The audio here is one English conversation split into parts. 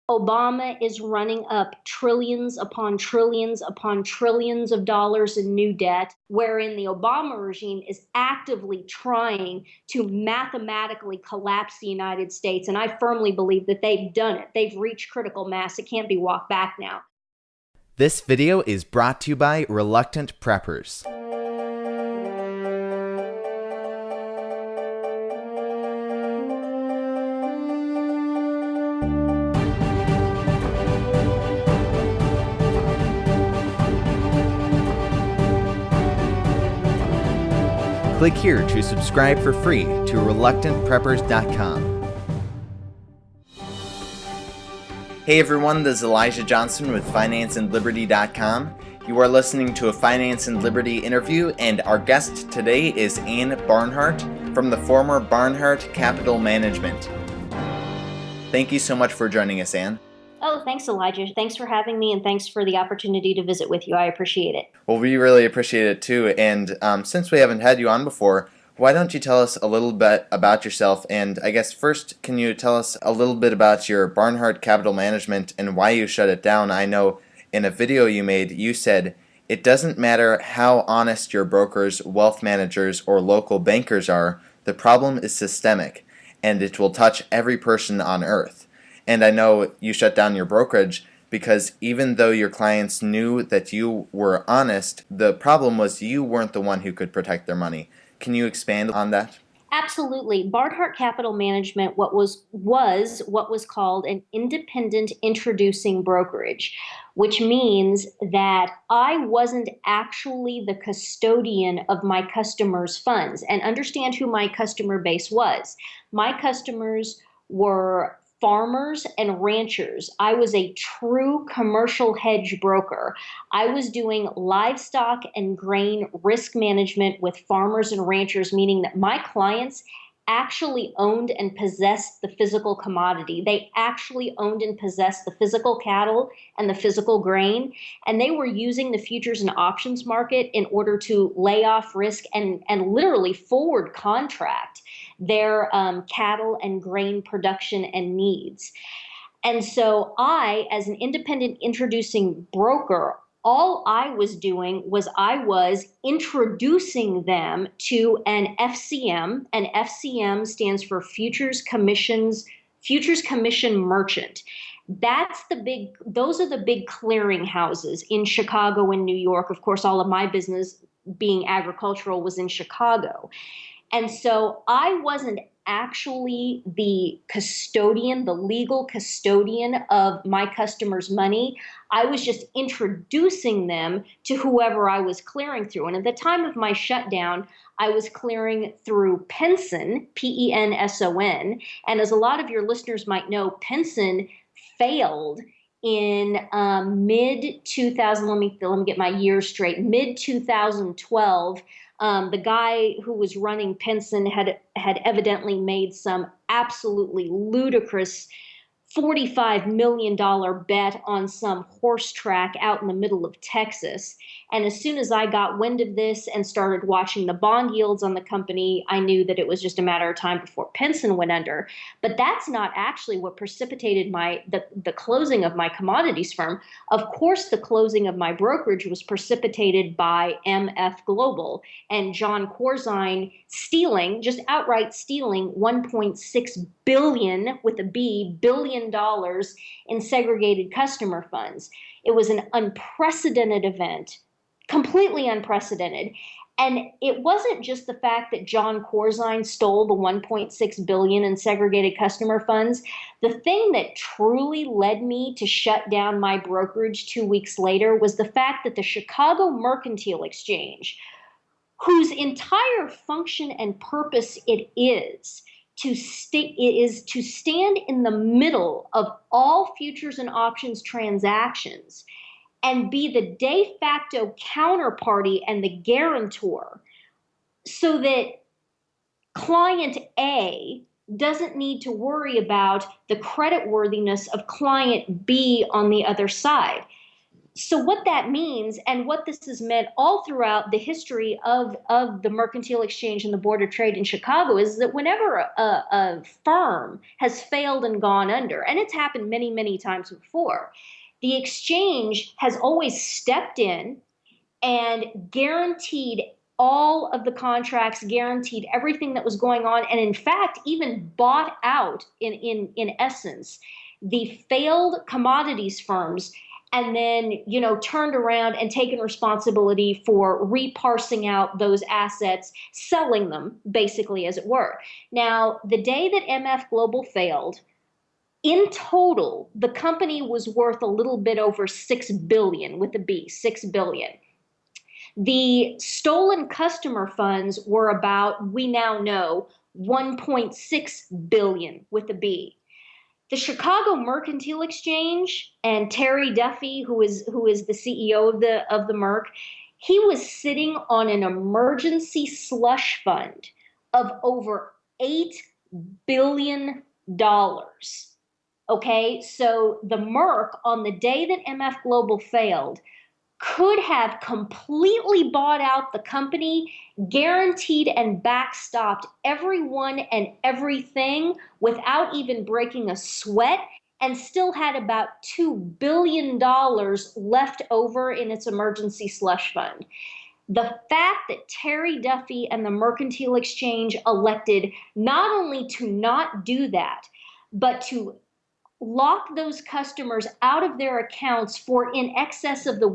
Obama is running up trillions upon trillions upon trillions of dollars in new debt, wherein the Obama regime is actively trying to mathematically collapse the United States. And I firmly believe that they've done it. They've reached critical mass. It can't be walked back now. This video is brought to you by Reluctant Preppers. Click here to subscribe for free to reluctantpreppers.com. Hey everyone, this is Elijah Johnson with financeandliberty.com. You are listening to a Finance and Liberty interview, and our guest today is Ann Barnhardt from the former Barnhardt Capital Management. Thank you so much for joining us, Ann. Oh, thanks, Elijah. Thanks for having me, and thanks for the opportunity to visit with you. I appreciate it. Well, we really appreciate it too, and since we haven't had you on before, why don't you tell us a little bit about yourself? And I guess first, can you tell us a little bit about your Barnhardt Capital Management and why you shut it down? I know in a video you made, you said, it doesn't matter how honest your brokers, wealth managers, or local bankers are, the problem is systemic, and it will touch every person on earth. And I know you shut down your brokerage because even though your clients knew that you were honest, the problem was you weren't the one who could protect their money. Can you expand on that? Absolutely. Barnhardt Capital Management was what was called an independent introducing brokerage, which means that I wasn't actually the custodian of my customers' funds. And understand who my customer base was. My customers were farmers and ranchers. I was a true commercial hedge broker. I was doing livestock and grain risk management with farmers and ranchers, meaning that my clients actually owned and possessed the physical commodity. They actually owned and possessed the physical cattle and the physical grain, and they were using the futures and options market in order to lay off risk and literally forward contract their cattle and grain production and needs. And so I, as an independent introducing broker, all I was doing was I was introducing them to an FCM. An FCM stands for Futures Commission Merchant. Those are the big clearing houses in Chicago and New York. Of course, all of my business being agricultural was in Chicago. And so I wasn't actually the custodian, the legal custodian of my customers' money. I was just introducing them to whoever I was clearing through. And at the time of my shutdown, I was clearing through Penson, Penson. And as a lot of your listeners might know, Penson failed in mid 2000. Let me get my years straight. Mid 2012. The guy who was running Penson had evidently made some absolutely ludicrous $45 million bet on some horse track out in the middle of Texas. And as soon as I got wind of this and started watching the bond yields on the company, I knew that it was just a matter of time before Penson went under. But that's not actually what precipitated the closing of my commodities firm. Of course, the closing of my brokerage was precipitated by MF Global and John Corzine just outright stealing $1.6 billion with a B, billion dollars in segregated customer funds. It was an unprecedented event, completely unprecedented. And it wasn't just the fact that John Corzine stole the $1.6 billion in segregated customer funds. The thing that truly led me to shut down my brokerage 2 weeks later was the fact that the Chicago Mercantile Exchange, whose entire function and purpose it is to stand in the middle of all futures and options transactions and be the de facto counterparty and the guarantor so that client A doesn't need to worry about the creditworthiness of client B on the other side. So what that means, and what this has meant all throughout the history of the Mercantile Exchange and the Board of Trade in Chicago, is that whenever a firm has failed and gone under, and it's happened many, many times before, the exchange has always stepped in and guaranteed all of the contracts, guaranteed everything that was going on, and in fact, even bought out, in essence, the failed commodities firms, and then, turned around and taken responsibility for reparsing out those assets, selling them, basically, as it were. Now, the day that MF Global failed, in total, the company was worth a little bit over 6 billion, with a B, 6 billion. The stolen customer funds were about, we now know, 1.6 billion, with a B. The Chicago Mercantile Exchange, and Terry Duffy, who is the CEO of the Merc, he was sitting on an emergency slush fund of over $8 billion. Okay, so the Merc, on the day that MF Global failed, could have completely bought out the company, guaranteed and backstopped everyone and everything without even breaking a sweat, and still had about $2 billion left over in its emergency slush fund. The fact that Terry Duffy and the Mercantile Exchange elected not only to not do that, but to lock those customers out of their accounts for in excess of a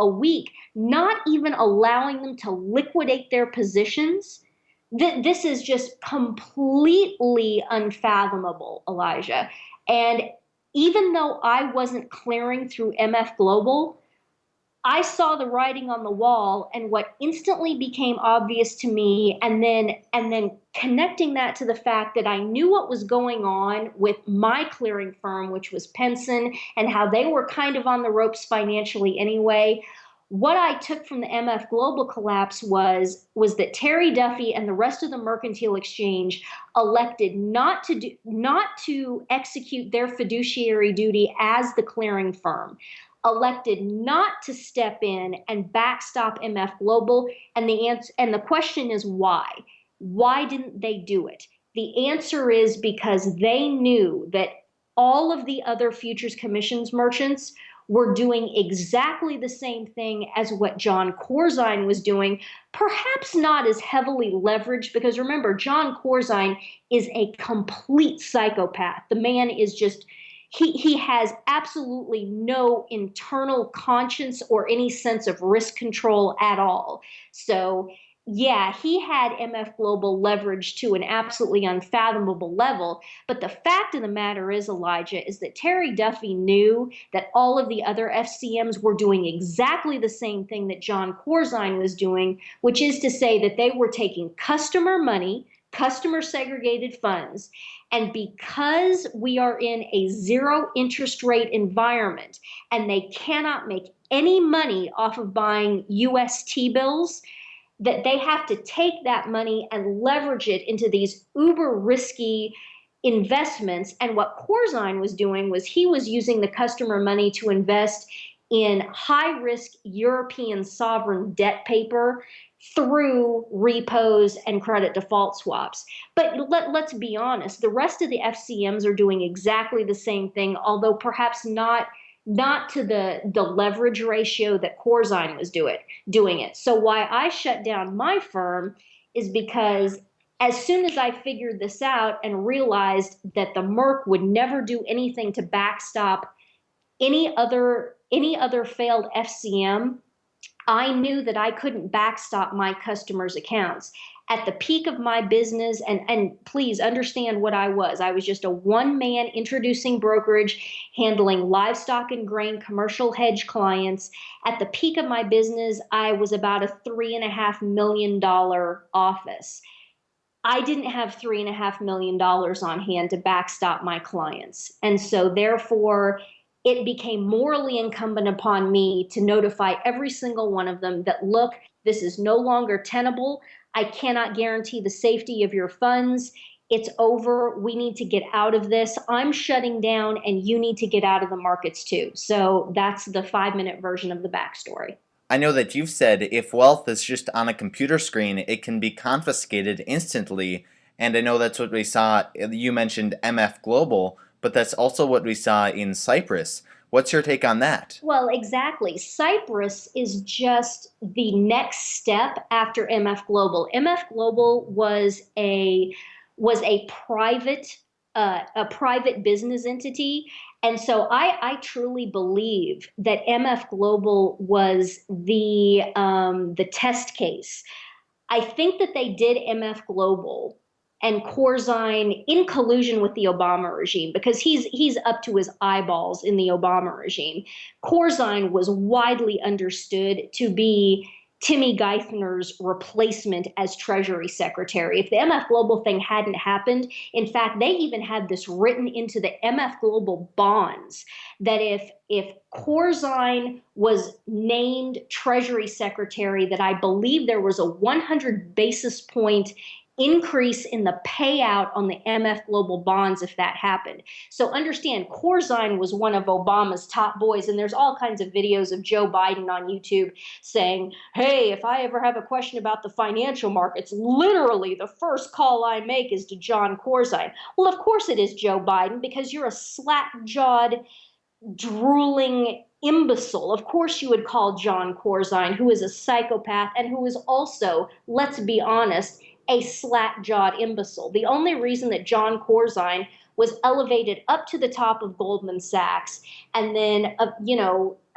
week, not even allowing them to liquidate their positions. This is just completely unfathomable, Elijah. And even though I wasn't clearing through MF Global, I saw the writing on the wall, and what instantly became obvious to me, and then connecting that to the fact that I knew what was going on with my clearing firm, which was Penson, and how they were kind of on the ropes financially anyway. What I took from the MF Global collapse was that Terry Duffy and the rest of the Mercantile Exchange elected not to execute their fiduciary duty as the clearing firm, elected not to step in and backstop MF Global. And the question is why? Why didn't they do it? The answer is because they knew that all of the other futures commissions merchants were doing exactly the same thing as what John Corzine was doing, perhaps not as heavily leveraged, because remember, John Corzine is a complete psychopath. The man is just, he has absolutely no internal conscience or any sense of risk control at all. So yeah, he had MF Global leveraged to an absolutely unfathomable level. But the fact of the matter is, Elijah, is that Terry Duffy knew that all of the other FCMs were doing exactly the same thing that John Corzine was doing, which is to say that they were taking customer money, customer segregated funds. And because we are in a zero interest rate environment and they cannot make any money off of buying US T-bills, that they have to take that money and leverage it into these uber risky investments. And what Corzine was doing was he was using the customer money to invest in high risk European sovereign debt paper through repos and credit default swaps. But let's be honest, the rest of the FCMs are doing exactly the same thing, although perhaps not to the leverage ratio that Corzine was doing it. So why I shut down my firm is because as soon as I figured this out and realized that the Merc would never do anything to backstop any other failed FCM, I knew that I couldn't backstop my customers' accounts. At the peak of my business, and please understand what I was just a one-man introducing brokerage handling livestock and grain commercial hedge clients. At the peak of my business, I was about a $3.5 million office. I didn't have $3.5 million on hand to backstop my clients. And so therefore, it became morally incumbent upon me to notify every single one of them that, look, this is no longer tenable. I cannot guarantee the safety of your funds. It's over. We need to get out of this. I'm shutting down, and you need to get out of the markets too. So that's the 5 minute version of the backstory. I know that you've said if wealth is just on a computer screen, it can be confiscated instantly. And I know that's what we saw. You mentioned MF Global, but that's also what we saw in Cyprus. What's your take on that? Well, exactly. Cyprus is just the next step after MF Global. MF Global was a private business entity, and so I truly believe that MF Global was the test case. I think that they did MF Global and Corzine in collusion with the Obama regime because he's up to his eyeballs in the Obama regime. Corzine was widely understood to be Timmy Geithner's replacement as Treasury Secretary. If the MF Global thing hadn't happened, in fact, they even had this written into the MF Global bonds that if Corzine was named Treasury Secretary, that I believe there was a 100 basis point increase in the payout on the MF Global bonds if that happened. So understand, Corzine was one of Obama's top boys, and there's all kinds of videos of Joe Biden on YouTube saying, hey, if I ever have a question about the financial markets, literally the first call I make is to John Corzine. Well, of course it is, Joe Biden, because you're a slack-jawed, drooling imbecile. Of course you would call John Corzine, who is a psychopath and who is also, let's be honest, a slack-jawed imbecile. The only reason that John Corzine was elevated up to the top of Goldman Sachs and then,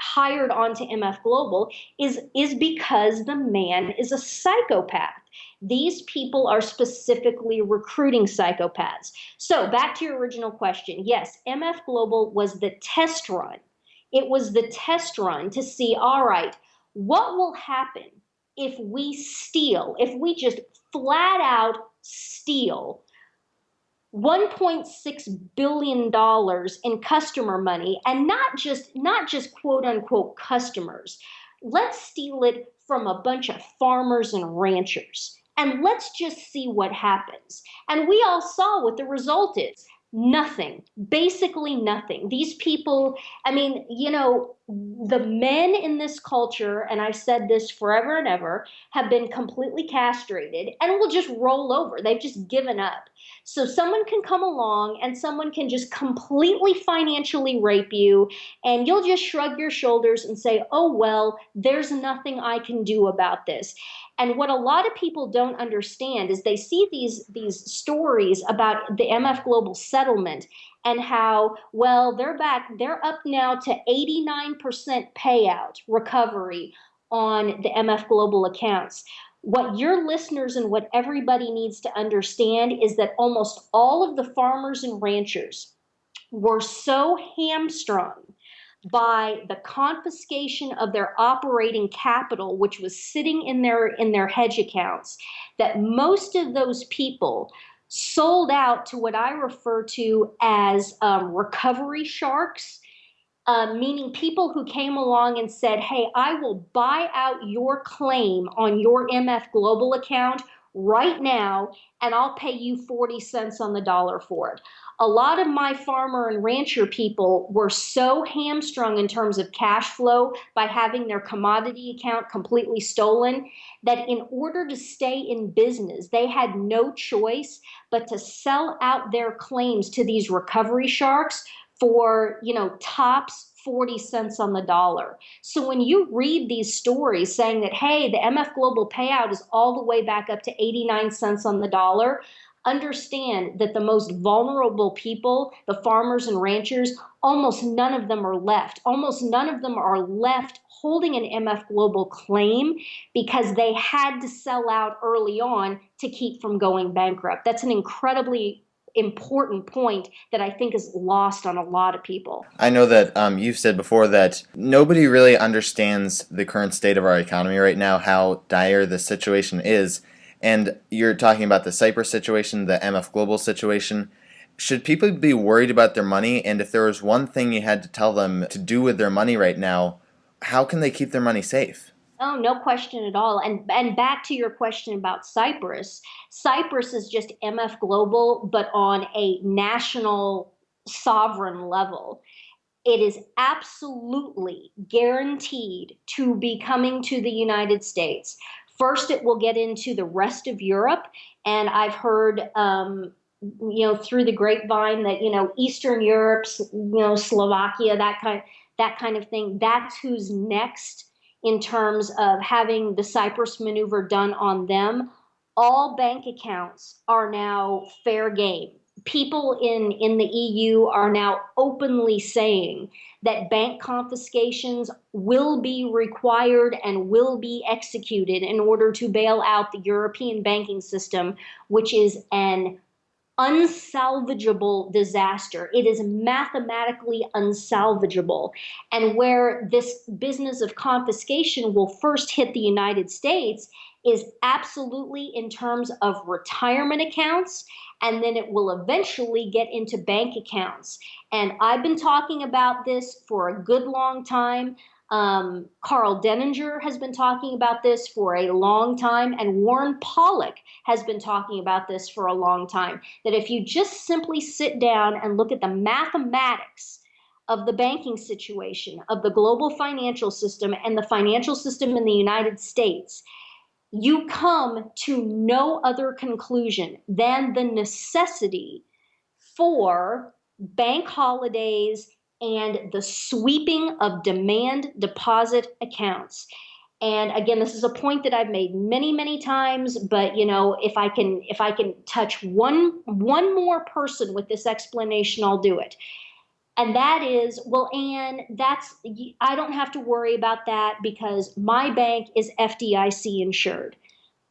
hired onto MF Global is because the man is a psychopath. These people are specifically recruiting psychopaths. So back to your original question. Yes, MF Global was the test run. It was the test run to see, all right, what will happen if we just flat out steal $1.6 billion in customer money, and not just quote unquote customers. Let's steal it from a bunch of farmers and ranchers. And let's just see what happens. And we all saw what the result is. Nothing, basically nothing. These people, I mean, the men in this culture, and I've said this forever and ever, have been completely castrated and will just roll over. They've just given up. So someone can come along and someone can just completely financially rape you, and you'll just shrug your shoulders and say, oh, well, there's nothing I can do about this. And what a lot of people don't understand is they see these stories about the MF Global settlement and how, well, they're up now to 89% payout recovery on the MF Global accounts. What your listeners and what everybody needs to understand is that almost all of the farmers and ranchers were so hamstrung by the confiscation of their operating capital, which was sitting in their hedge accounts, that most of those people sold out to what I refer to as recovery sharks, meaning people who came along and said, hey, I will buy out your claim on your MF Global account right now, and I'll pay you 40 cents on the dollar for it. A lot of my farmer and rancher people were so hamstrung in terms of cash flow by having their commodity account completely stolen that in order to stay in business, they had no choice but to sell out their claims to these recovery sharks for, tops 40 cents on the dollar. So when you read these stories saying that, hey, the MF Global payout is all the way back up to 89 cents on the dollar, understand that the most vulnerable people, the farmers and ranchers, almost none of them are left. Almost none of them are left holding an MF Global claim because they had to sell out early on to keep from going bankrupt. That's an incredibly important point that I think is lost on a lot of people. I know that you've said before that nobody really understands the current state of our economy right now, how dire the situation is. And you're talking about the Cyprus situation, the MF Global situation. Should people be worried about their money? And if there was one thing you had to tell them to do with their money right now, how can they keep their money safe? Oh, no question at all. And back to your question about Cyprus. Cyprus is just MF Global, but on a national sovereign level. It is absolutely guaranteed to be coming to the United States. First, it will get into the rest of Europe, and I've heard, through the grapevine that Eastern Europe, Slovakia, that kind of thing. That's who's next in terms of having the Cyprus maneuver done on them. All bank accounts are now fair game. People in the EU are now openly saying that bank confiscations will be required and will be executed in order to bail out the European banking system, which is an unsalvageable disaster. It is mathematically unsalvageable. And where this business of confiscation will first hit the United States is absolutely in terms of retirement accounts, and then it will eventually get into bank accounts. And I've been talking about this for a good long time. Carl Denninger has been talking about this for a long time, and Warren Pollock has been talking about this for a long time. That if you just simply sit down and look at the mathematics of the banking situation, of the global financial system, and the financial system in the United States, you come to no other conclusion than the necessity for bank holidays and the sweeping of demand deposit accounts. And again, this is a point that I've made many, many times, but if I can touch one more person with this explanation, I'll do it. And that is, well, Anne, I don't have to worry about that because my bank is FDIC insured.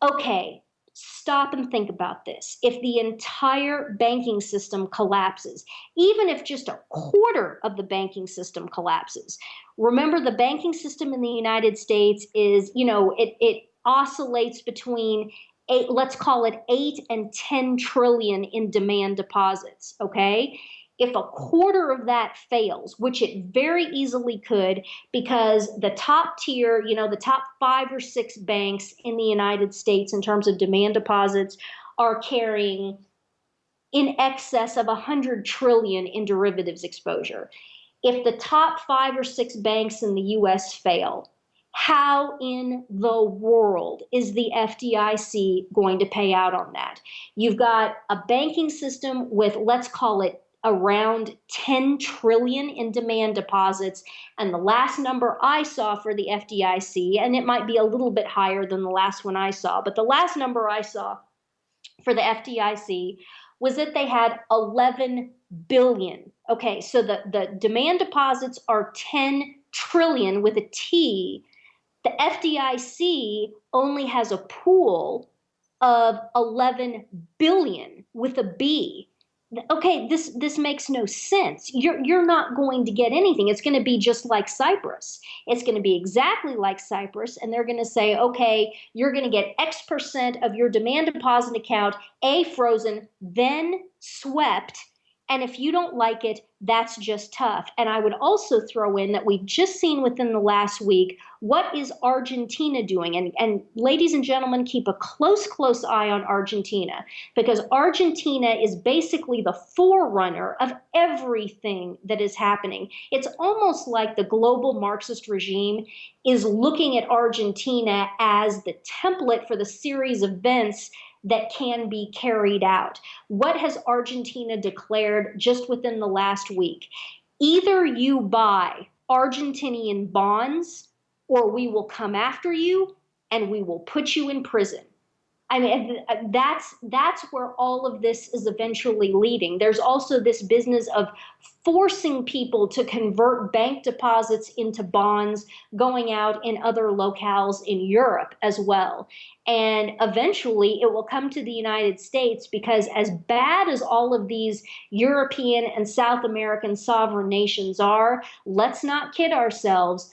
Okay, stop and think about this. If the entire banking system collapses, even if just a quarter of the banking system collapses, remember the banking system in the United States is, it oscillates between eight, let's call it 8 and 10 trillion in demand deposits. Okay. If a quarter of that fails, which it very easily could, because the top tier, the top 5 or 6 banks in the United States in terms of demand deposits are carrying in excess of 100 trillion in derivatives exposure. If the top 5 or 6 banks in the US fail, how in the world is the FDIC going to pay out on that? You've got a banking system with, let's call it, around 10 trillion in demand deposits. And the last number I saw for the FDIC, and it might be a little bit higher than the last one I saw, but the last number I saw for the FDIC was that they had 11 billion. Okay, so the demand deposits are 10 trillion with a T. The FDIC only has a pool of 11 billion with a B. Okay, this makes no sense. You're not going to get anything. It's going to be just like Cyprus. It's going to be exactly like Cyprus, and they're going to say, okay, you're going to get X% of your demand deposit account A, frozen, then swept, and if you don't like it, that's just tough. And I would also throw in that we've just seen within the last week, what is Argentina doing? And ladies and gentlemen, keep a close eye on Argentina, because Argentina is basically the forerunner of everything that is happening. It's almost like the global Marxist regime is looking at Argentina as the template for the series of events that can be carried out. What has Argentina declared just within the last week? Either you buy Argentinian bonds or we will come after you and we will put you in prison. I mean, that's where all of this is eventually leading. There's also this business of forcing people to convert bank deposits into bonds going out in other locales in Europe as well. And eventually it will come to the United States, because as bad as all of these European and South American sovereign nations are, let's not kid ourselves.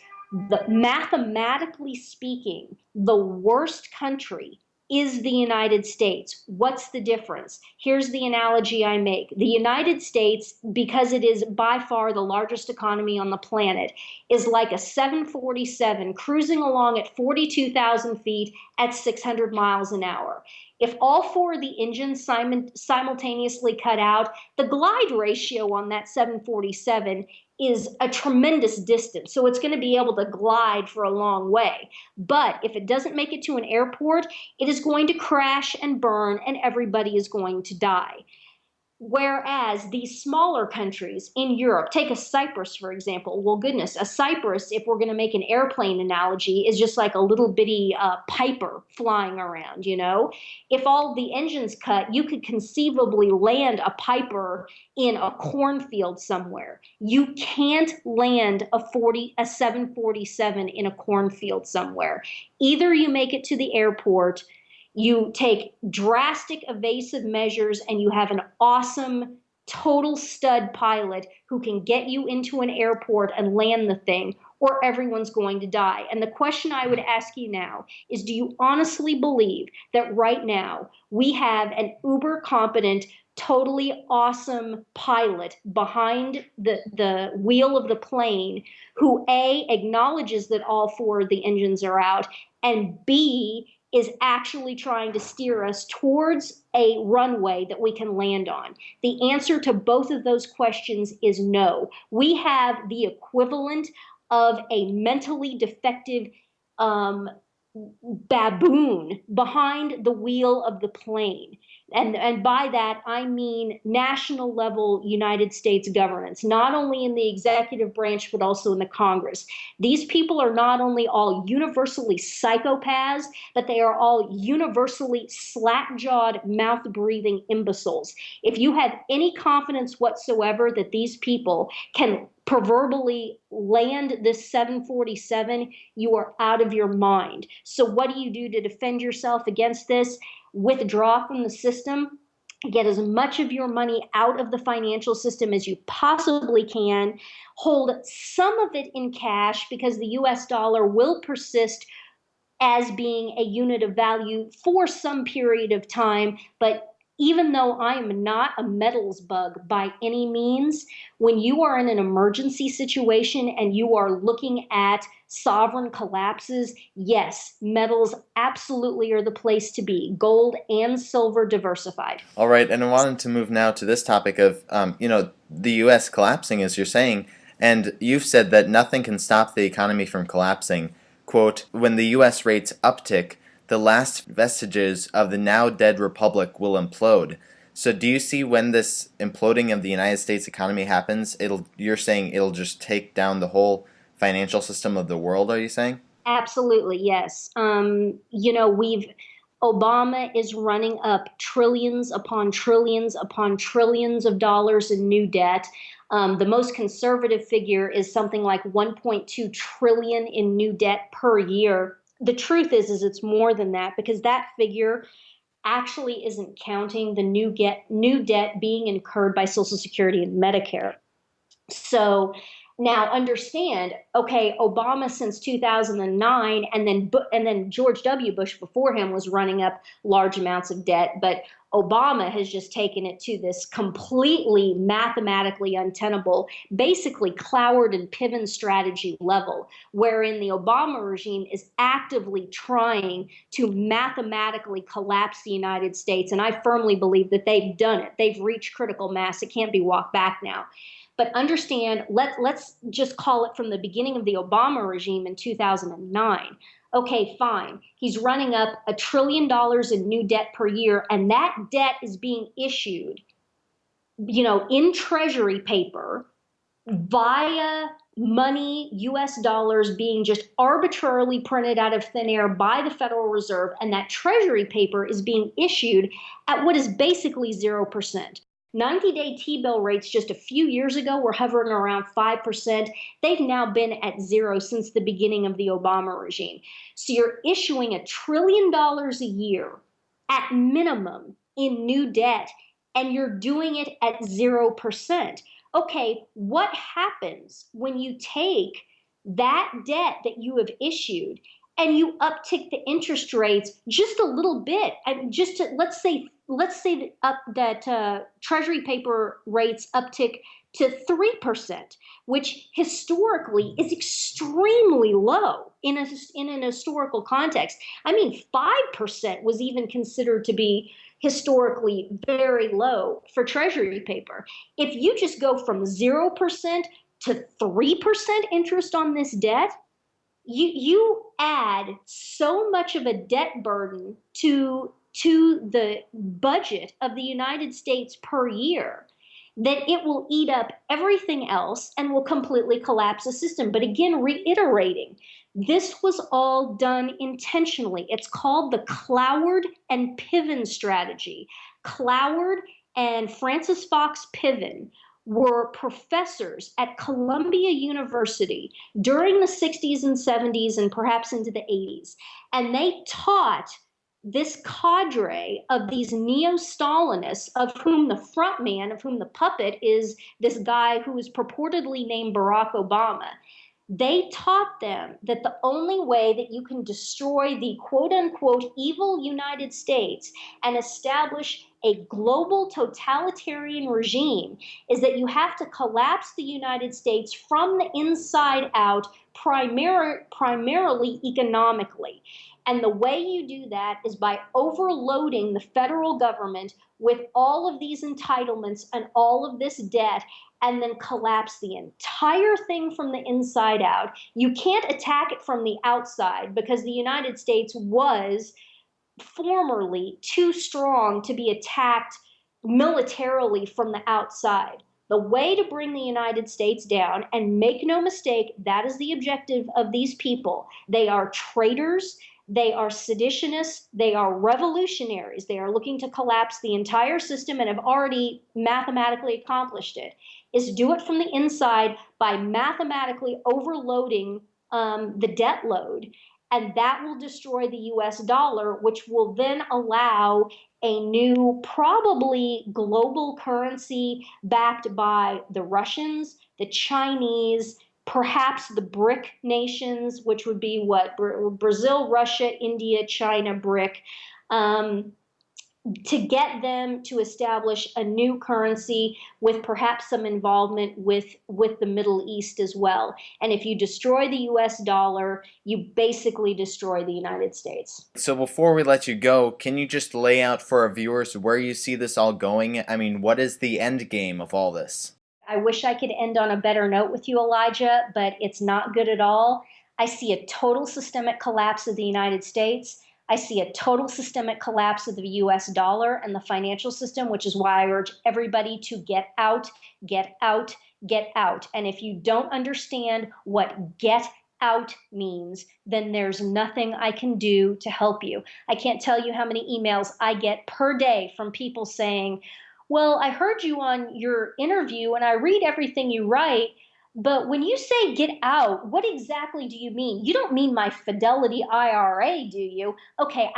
Mathematically speaking, the worst country is the United States. What's the difference? Here's the analogy I make. The United States, because it is by far the largest economy on the planet, is like a 747 cruising along at 42,000 feet at 600 miles an hour. If all four of the engines simultaneously cut out, the glide ratio on that 747 is a tremendous distance. So it's going to be able to glide for a long way. But if it doesn't make it to an airport, it is going to crash and burn, and everybody is going to die. Whereas these smaller countries in Europe, take a Cyprus, for example. Well, goodness, a Cyprus, if we're going to make an airplane analogy, is just like a little bitty Piper flying around, you know? If all the engines cut, you could conceivably land a Piper in a cornfield somewhere. You can't land a 747 in a cornfield somewhere. Either you make it to the airport, you take drastic evasive measures, and you have an awesome total stud pilot who can get you into an airport and land the thing, or everyone's going to die. And the question I would ask you now is, do you honestly believe that right now we have an uber competent, totally awesome pilot behind the wheel of the plane who A, acknowledges that all four of the engines are out, and B, is actually trying to steer us towards a runway that we can land on? The answer to both of those questions is no. We have the equivalent of a mentally defective baboon behind the wheel of the plane. And by that, I mean national level United States governance, not only in the executive branch, but also in the Congress. These people are not only all universally psychopaths, but they are all universally slack-jawed, mouth-breathing imbeciles. If you have any confidence whatsoever that these people can proverbially land this 747, you are out of your mind. So what do you do to defend yourself against this? Withdraw from the system, get as much of your money out of the financial system as you possibly can, hold some of it in cash because the US dollar will persist as being a unit of value for some period of time. But even though I am not a metals bug by any means, when you are in an emergency situation and you are looking at sovereign collapses, yes, metals absolutely are the place to be. Gold and silver diversified. All right, and I wanted to move now to this topic of, the U.S. collapsing, as you're saying, and you've said that nothing can stop the economy from collapsing. Quote, when the U.S. rates uptick, the last vestiges of the now dead republic will implode. So do you see when this imploding of the United States economy happens, you're saying it'll just take down the whole financial system of the world, are you saying? Absolutely, yes. We've Obama is running up trillions upon trillions upon trillions of dollars in new debt. The most conservative figure is something like 1.2 trillion in new debt per year. The truth is it's more than that, because that figure actually isn't counting the new debt being incurred by Social Security and Medicare. So now understand, okay, Obama since 2009, and then George W. Bush before him was running up large amounts of debt, but Obama has just taken it to this completely mathematically untenable, basically Cloward and Piven strategy level, wherein the Obama regime is actively trying to mathematically collapse the United States. And I firmly believe that they've done it. They've reached critical mass. It can't be walked back now. But understand, let's just call it from the beginning of the Obama regime in 2009. Okay, fine. He's running up $1 trillion in new debt per year, and that debt is being issued, in treasury paper via money, US dollars being just arbitrarily printed out of thin air by the Federal Reserve, and that treasury paper is being issued at what is basically 0%. 90-day T-bill rates just a few years ago were hovering around 5%. They've now been at zero since the beginning of the Obama regime. So you're issuing $1 trillion a year at minimum in new debt, and you're doing it at 0%. Okay, what happens when you take that debt that you have issued and you uptick the interest rates just a little bit, and just to, let's say that treasury paper rates uptick to 3%, which historically is extremely low in an historical context. I mean, 5% was even considered to be historically very low for treasury paper. If you just go from 0% to 3% interest on this debt, you add so much of a debt burden to the budget of the United States per year that it will eat up everything else and will completely collapse the system. But again, reiterating, this was all done intentionally. It's called the Cloward and Piven strategy. Cloward and Francis Fox Piven were professors at Columbia University during the 60s and 70s and perhaps into the 80s. And they taught this cadre of these neo-Stalinists, of whom the front man, of whom the puppet is this guy who is purportedly named Barack Obama. They taught them that the only way that you can destroy the quote unquote evil United States and establish a global totalitarian regime is that you have to collapse the United States from the inside out, primarily economically. And the way you do that is by overloading the federal government with all of these entitlements and all of this debt, and then collapse the entire thing from the inside out. You can't attack it from the outside because the United States was formerly too strong to be attacked militarily from the outside. The way to bring the United States down, and make no mistake, that is the objective of these people. They are traitors. They are seditionists. They are revolutionaries. They are looking to collapse the entire system and have already mathematically accomplished it, is do it from the inside by mathematically overloading the debt load. And that will destroy the US dollar, which will then allow a new, probably global currency backed by the Russians, the Chinese, perhaps the BRIC nations, which would be what? Brazil, Russia, India, China, BRIC. To get them to establish a new currency with perhaps some involvement with the Middle East as well. And if you destroy the US dollar, you basically destroy the United States. So before we let you go, can you just lay out for our viewers where you see this all going? I mean, what is the end game of all this? I wish I could end on a better note with you, Elijah, but it's not good at all. I see a total systemic collapse of the United States. I see a total systemic collapse of the US dollar and the financial system, which is why I urge everybody to get out, get out, get out. And if you don't understand what get out means, then there's nothing I can do to help you. I can't tell you how many emails I get per day from people saying, well, I heard you on your interview and I read everything you write, but when you say get out, what exactly do you mean? You don't mean my Fidelity IRA, do you? Okay,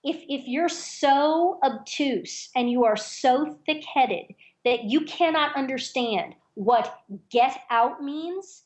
if you're so obtuse and you are so thick-headed that you cannot understand what get out means,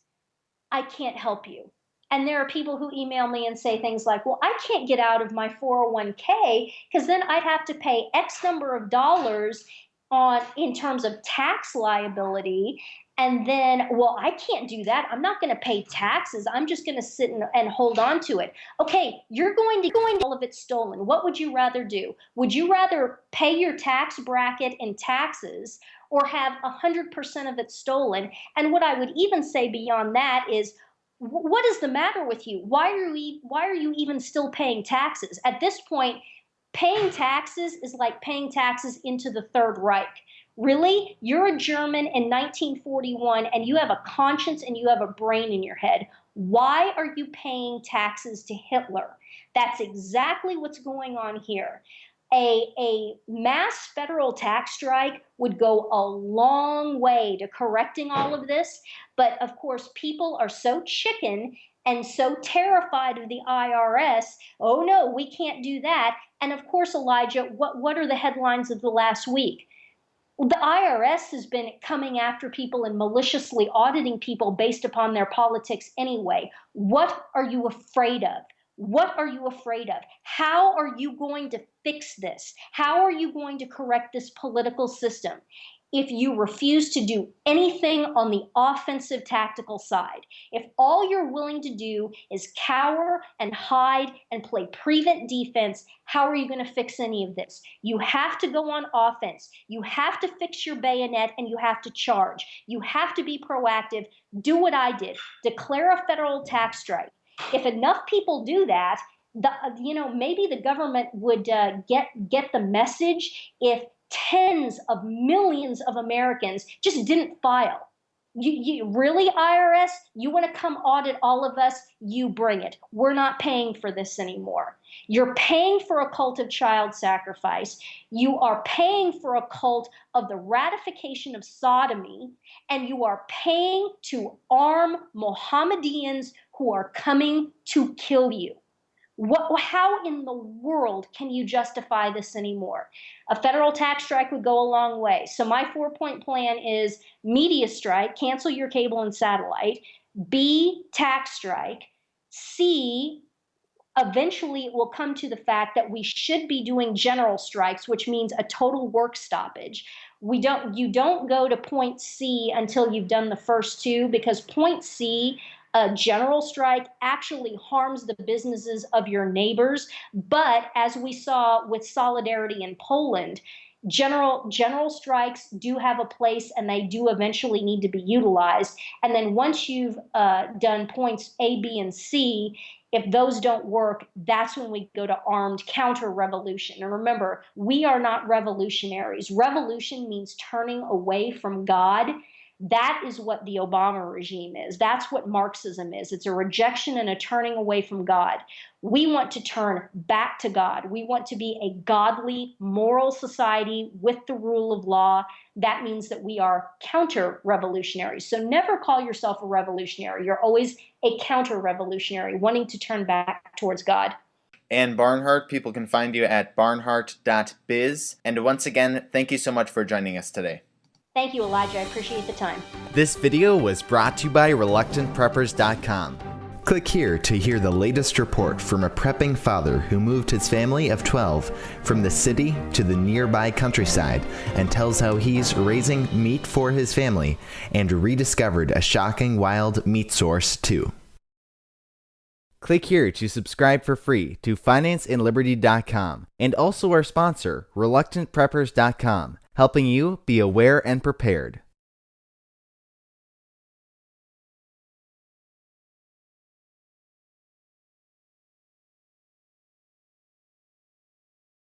I can't help you. And there are people who email me and say things like, well, I can't get out of my 401k because then I'd have to pay X number of dollars on in terms of tax liability. And then, well, I can't do that. I'm not going to pay taxes. I'm just going to sit and hold on to it. Okay, you're going to all of it stolen. What would you rather do? Would you rather pay your tax bracket in taxes or have 100% of it stolen? And what I would even say beyond that is, what is the matter with you? Why are you even still paying taxes? At this point, paying taxes is like paying taxes into the Third Reich. Really? You're a German in 1941 and you have a conscience and you have a brain in your head. Why are you paying taxes to Hitler? That's exactly what's going on here. A mass federal tax strike would go a long way to correcting all of this. But of course, people are so chicken and so terrified of the IRS. Oh no, we can't do that. And of course, Elijah, what are the headlines of the last week? The IRS has been coming after people and maliciously auditing people based upon their politics anyway. What are you afraid of? What are you afraid of? How are you going to fix this? How are you going to correct this political system? If you refuse to do anything on the offensive tactical side, if all you're willing to do is cower and hide and play prevent defense, how are you going to fix any of this? You have to go on offense. You have to fix your bayonet and you have to charge. You have to be proactive. Do what I did. Declare a federal tax strike. If enough people do that, maybe the government would get the message if tens of millions of Americans just didn't file. You really, IRS, you want to come audit all of us? You bring it. We're not paying for this anymore. You're paying for a cult of child sacrifice. You are paying for a cult of the ratification of sodomy, and you are paying to arm Mohammedans who are coming to kill you. How in the world can you justify this anymore? A federal tax strike would go a long way. So my 4-point plan is media strike, cancel your cable and satellite. B, tax strike. C, eventually it will come to the fact that we should be doing general strikes, which means a total work stoppage. You don't go to point C until you've done the first two, because point C, a general strike, actually harms the businesses of your neighbors. But as we saw with solidarity in Poland, general strikes do have a place and they do eventually need to be utilized. And then once you've done points A, B, and C, if those don't work, that's when we go to armed counter-revolution. And remember, we are not revolutionaries. Revolution means turning away from God. That is what the Obama regime is. That's what Marxism is. It's a rejection and a turning away from God. We want to turn back to God. We want to be a godly, moral society with the rule of law. That means that we are counter-revolutionaries. So never call yourself a revolutionary. You're always a counter-revolutionary, wanting to turn back towards God. And Barnhardt, people can find you at barnhardt.biz. And once again, thank you so much for joining us today. Thank you, Elijah. I appreciate the time. This video was brought to you by ReluctantPreppers.com. Click here to hear the latest report from a prepping father who moved his family of 12 from the city to the nearby countryside and tells how he's raising meat for his family and rediscovered a shocking wild meat source too. Click here to subscribe for free to FinanceAndLiberty.com and also our sponsor, ReluctantPreppers.com, helping you be aware and prepared.